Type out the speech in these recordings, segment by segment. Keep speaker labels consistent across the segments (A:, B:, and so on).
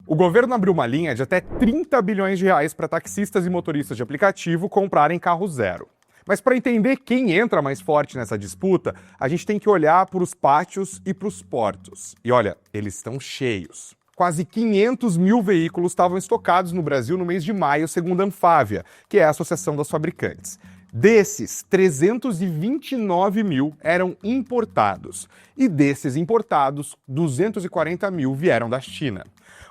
A: O governo abriu uma linha de até 30 bilhões de reais para taxistas e motoristas de aplicativo comprarem carro zero. Mas para entender quem entra mais forte nessa disputa, a gente tem que olhar para os pátios e para os portos. E olha, eles estão cheios. Quase 500 mil veículos estavam estocados no Brasil no mês de maio, segundo a Anfávia, que é a Associação das Fabricantes. Desses, 329 mil eram importados. E desses importados, 240 mil vieram da China.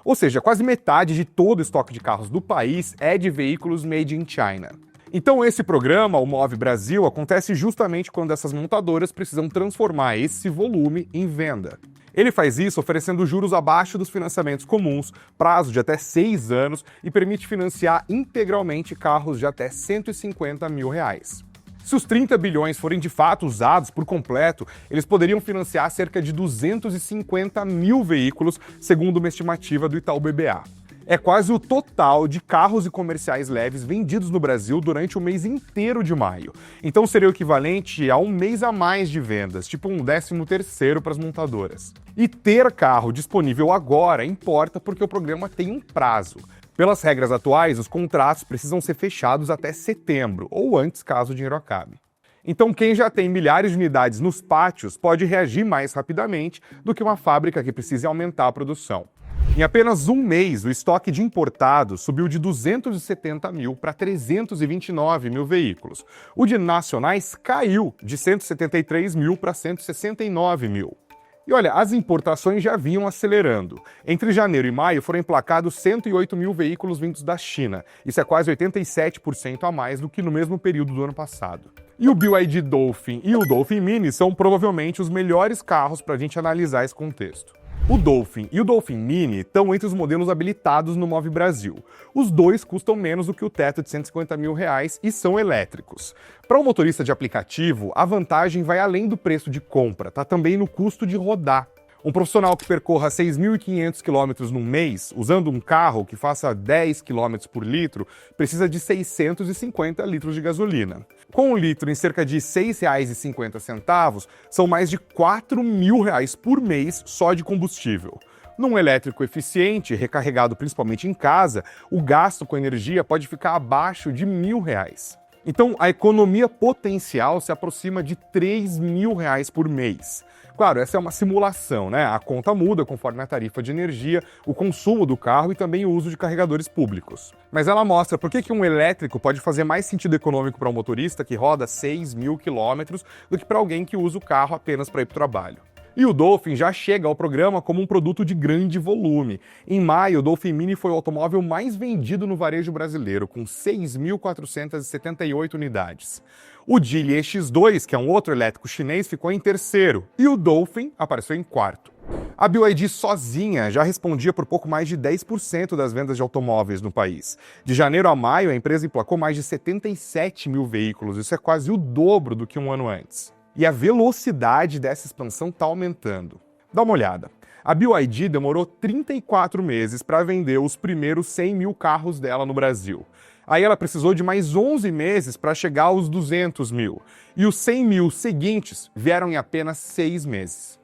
A: Ou seja, quase metade de todo o estoque de carros do país é de veículos made in China. Então esse programa, o Move Brasil, acontece justamente quando essas montadoras precisam transformar esse volume em venda. Ele faz isso oferecendo juros abaixo dos financiamentos comuns, prazo de até 6 anos e permite financiar integralmente carros de até 150 mil reais. Se os 30 bilhões forem de fato usados por completo, eles poderiam financiar cerca de 250 mil veículos, segundo uma estimativa do Itaú BBA. É quase o total de carros e comerciais leves vendidos no Brasil durante o mês inteiro de maio. Então seria o equivalente a um mês a mais de vendas, tipo um 13º para as montadoras. E ter carro disponível agora importa porque o programa tem um prazo. Pelas regras atuais, os contratos precisam ser fechados até setembro, ou antes caso o dinheiro acabe. Então quem já tem milhares de unidades nos pátios pode reagir mais rapidamente do que uma fábrica que precise aumentar a produção. Em apenas um mês, o estoque de importados subiu de 270 mil para 329 mil veículos. O de nacionais caiu de 173 mil para 169 mil. E olha, as importações já vinham acelerando. Entre janeiro e maio foram emplacados 108 mil veículos vindos da China. Isso é quase 87% a mais do que no mesmo período do ano passado. E o BYD Dolphin e o Dolphin Mini são provavelmente os melhores carros para a gente analisar esse contexto. O Dolphin e o Dolphin Mini estão entre os modelos habilitados no Move Brasil. Os dois custam menos do que o teto de 150 mil reais e são elétricos. Para um motorista de aplicativo, a vantagem vai além do preço de compra, tá também no custo de rodar. Um profissional que percorra 6.500 km num mês, usando um carro que faça 10 km por litro, precisa de 650 litros de gasolina. Com um litro em cerca de R$ 6,50, são mais de R$ 4.000 por mês só de combustível. Num elétrico eficiente, recarregado principalmente em casa, o gasto com energia pode ficar abaixo de R$ 1.000. Então, a economia potencial se aproxima de R$ 3.000 por mês. Claro, essa é uma simulação, né? A conta muda conforme a tarifa de energia, o consumo do carro e também o uso de carregadores públicos. Mas ela mostra por que um elétrico pode fazer mais sentido econômico para um motorista que roda 6.000 quilômetros do que para alguém que usa o carro apenas para ir para o trabalho. E o Dolphin já chega ao programa como um produto de grande volume. Em maio, o Dolphin Mini foi o automóvel mais vendido no varejo brasileiro, com 6.478 unidades. O Geely EX2, que é um outro elétrico chinês, ficou em terceiro, e o Dolphin apareceu em quarto. A BYD sozinha já respondia por pouco mais de 10% das vendas de automóveis no país. De janeiro a maio, a empresa emplacou mais de 77 mil veículos, isso é quase o dobro do que um ano antes. E a velocidade dessa expansão está aumentando. Dá uma olhada. A BYD demorou 34 meses para vender os primeiros 100 mil carros dela no Brasil. Aí ela precisou de mais 11 meses para chegar aos 200 mil. E os 100 mil seguintes vieram em apenas 6 meses.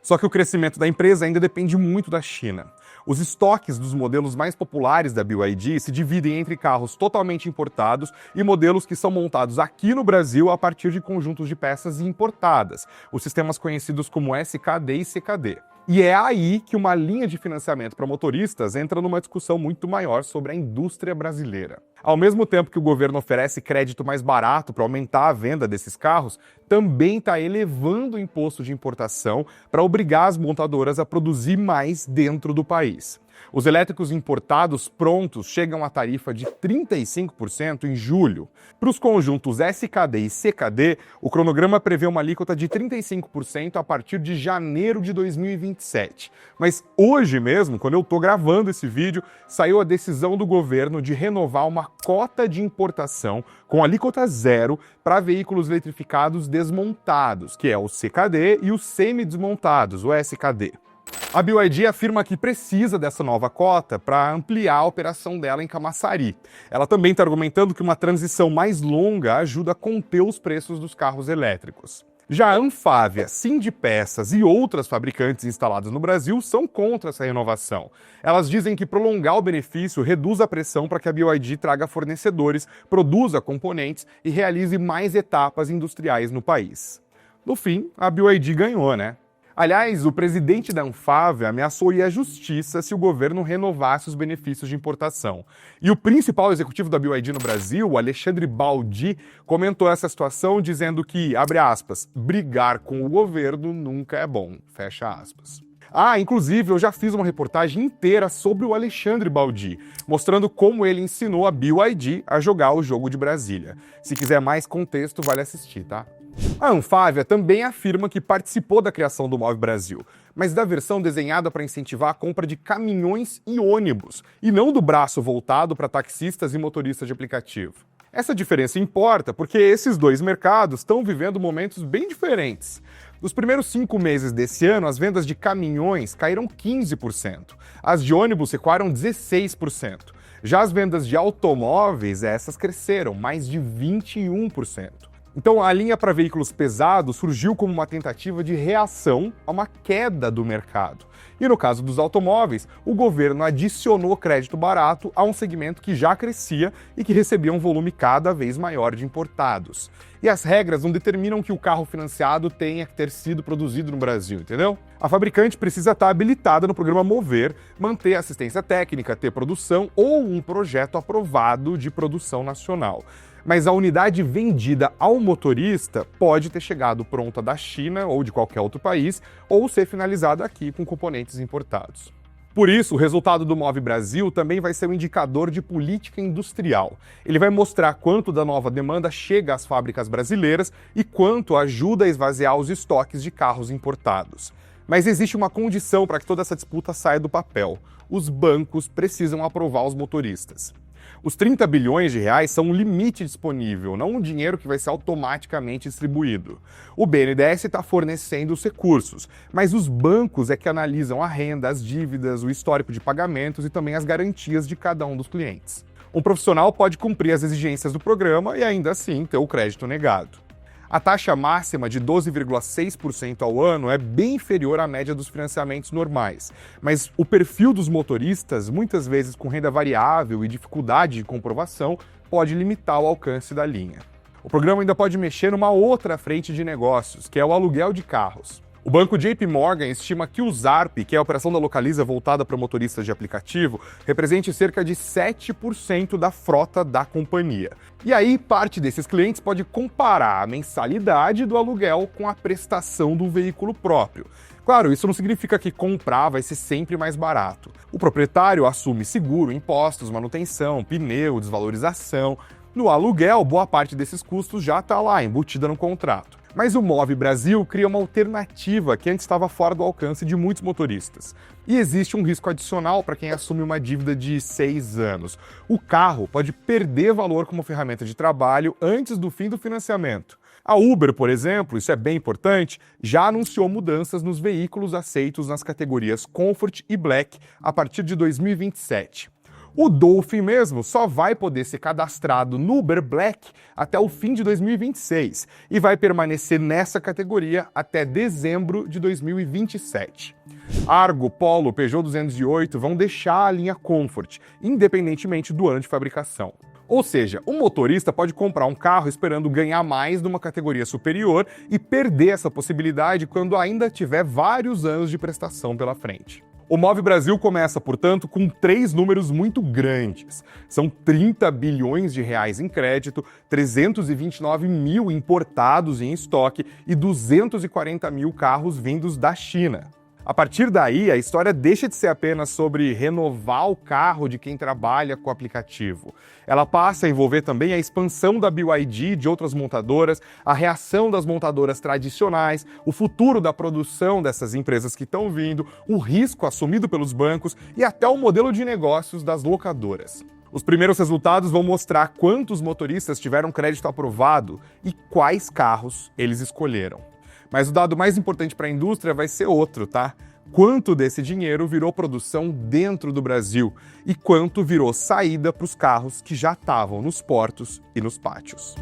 A: Só que o crescimento da empresa ainda depende muito da China. Os estoques dos modelos mais populares da BYD se dividem entre carros totalmente importados e modelos que são montados aqui no Brasil a partir de conjuntos de peças importadas, os sistemas conhecidos como SKD e CKD. E é aí que uma linha de financiamento para motoristas entra numa discussão muito maior sobre a indústria brasileira. Ao mesmo tempo que o governo oferece crédito mais barato para aumentar a venda desses carros, também está elevando o imposto de importação para obrigar as montadoras a produzir mais dentro do país. Os elétricos importados prontos chegam à tarifa de 35% em julho. Para os conjuntos SKD e CKD, o cronograma prevê uma alíquota de 35% a partir de janeiro de 2027. Mas hoje mesmo, quando eu estou gravando esse vídeo, saiu a decisão do governo de renovar uma cota de importação com alíquota zero para veículos eletrificados desmontados, que é o CKD, e os semi-desmontados, o SKD. A BYD afirma que precisa dessa nova cota para ampliar a operação dela em Camaçari. Ela também está argumentando que uma transição mais longa ajuda a conter os preços dos carros elétricos. Já a Anfávia, Sindipeças e outras fabricantes instaladas no Brasil são contra essa renovação. Elas dizem que prolongar o benefício reduz a pressão para que a BYD traga fornecedores, produza componentes e realize mais etapas industriais no país. No fim, a BYD ganhou, né? Aliás, o presidente da Anfávia ameaçou ir à justiça se o governo renovasse os benefícios de importação. E o principal executivo da BYD no Brasil, o Alexandre Baldi, comentou essa situação dizendo que, abre aspas, brigar com o governo nunca é bom, fecha aspas. Inclusive, eu já fiz uma reportagem inteira sobre o Alexandre Baldi, mostrando como ele ensinou a BYD a jogar o jogo de Brasília. Se quiser mais contexto, vale assistir, tá? A Anfávia também afirma que participou da criação do Move Brasil, mas da versão desenhada para incentivar a compra de caminhões e ônibus, e não do braço voltado para taxistas e motoristas de aplicativo. Essa diferença importa porque esses dois mercados estão vivendo momentos bem diferentes. Nos primeiros 5 meses desse ano, as vendas de caminhões caíram 15%, as de ônibus recuaram 16%. Já as vendas de automóveis, essas cresceram mais de 21%. Então, a linha para veículos pesados surgiu como uma tentativa de reação a uma queda do mercado. E no caso dos automóveis, o governo adicionou crédito barato a um segmento que já crescia e que recebia um volume cada vez maior de importados. E as regras não determinam que o carro financiado tenha que ter sido produzido no Brasil, entendeu? A fabricante precisa estar habilitada no programa Mover, manter assistência técnica, ter produção ou um projeto aprovado de produção nacional. Mas a unidade vendida ao motorista pode ter chegado pronta da China ou de qualquer outro país, ou ser finalizada aqui com componentes importados. Por isso, o resultado do Move Brasil também vai ser um indicador de política industrial. Ele vai mostrar quanto da nova demanda chega às fábricas brasileiras e quanto ajuda a esvaziar os estoques de carros importados. Mas existe uma condição para que toda essa disputa saia do papel. Os bancos precisam aprovar os motoristas. Os 30 bilhões de reais são um limite disponível, não um dinheiro que vai ser automaticamente distribuído. O BNDES está fornecendo os recursos, mas os bancos é que analisam a renda, as dívidas, o histórico de pagamentos e também as garantias de cada um dos clientes. Um profissional pode cumprir as exigências do programa e ainda assim ter o crédito negado. A taxa máxima de 12,6% ao ano é bem inferior à média dos financiamentos normais, mas o perfil dos motoristas, muitas vezes com renda variável e dificuldade de comprovação, pode limitar o alcance da linha. O programa ainda pode mexer numa outra frente de negócios, que é o aluguel de carros. O banco JP Morgan estima que o ZARP, que é a operação da Localiza voltada para motoristas de aplicativo, represente cerca de 7% da frota da companhia. E aí, parte desses clientes pode comparar a mensalidade do aluguel com a prestação do veículo próprio. Claro, isso não significa que comprar vai ser sempre mais barato. O proprietário assume seguro, impostos, manutenção, pneu, desvalorização. No aluguel, boa parte desses custos já está lá, embutida no contrato. Mas o Move Brasil cria uma alternativa que antes estava fora do alcance de muitos motoristas. E existe um risco adicional para quem assume uma dívida de 6 anos. O carro pode perder valor como ferramenta de trabalho antes do fim do financiamento. A Uber, por exemplo, isso é bem importante, já anunciou mudanças nos veículos aceitos nas categorias Comfort e Black a partir de 2027. O Dolphin mesmo só vai poder ser cadastrado no Uber Black até o fim de 2026 e vai permanecer nessa categoria até dezembro de 2027. Argo, Polo, Peugeot 208 vão deixar a linha Comfort, independentemente do ano de fabricação. Ou seja, o motorista pode comprar um carro esperando ganhar mais numa categoria superior e perder essa possibilidade quando ainda tiver vários anos de prestação pela frente. O Move Brasil começa, portanto, com 3 números muito grandes. São 30 bilhões de reais em crédito, 329 mil importados em estoque e 240 mil carros vindos da China. A partir daí, a história deixa de ser apenas sobre renovar o carro de quem trabalha com o aplicativo. Ela passa a envolver também a expansão da BYD e de outras montadoras, a reação das montadoras tradicionais, o futuro da produção dessas empresas que estão vindo, o risco assumido pelos bancos e até o modelo de negócios das locadoras. Os primeiros resultados vão mostrar quantos motoristas tiveram crédito aprovado e quais carros eles escolheram. Mas o dado mais importante para a indústria vai ser outro, tá? Quanto desse dinheiro virou produção dentro do Brasil e quanto virou saída para os carros que já estavam nos portos e nos pátios.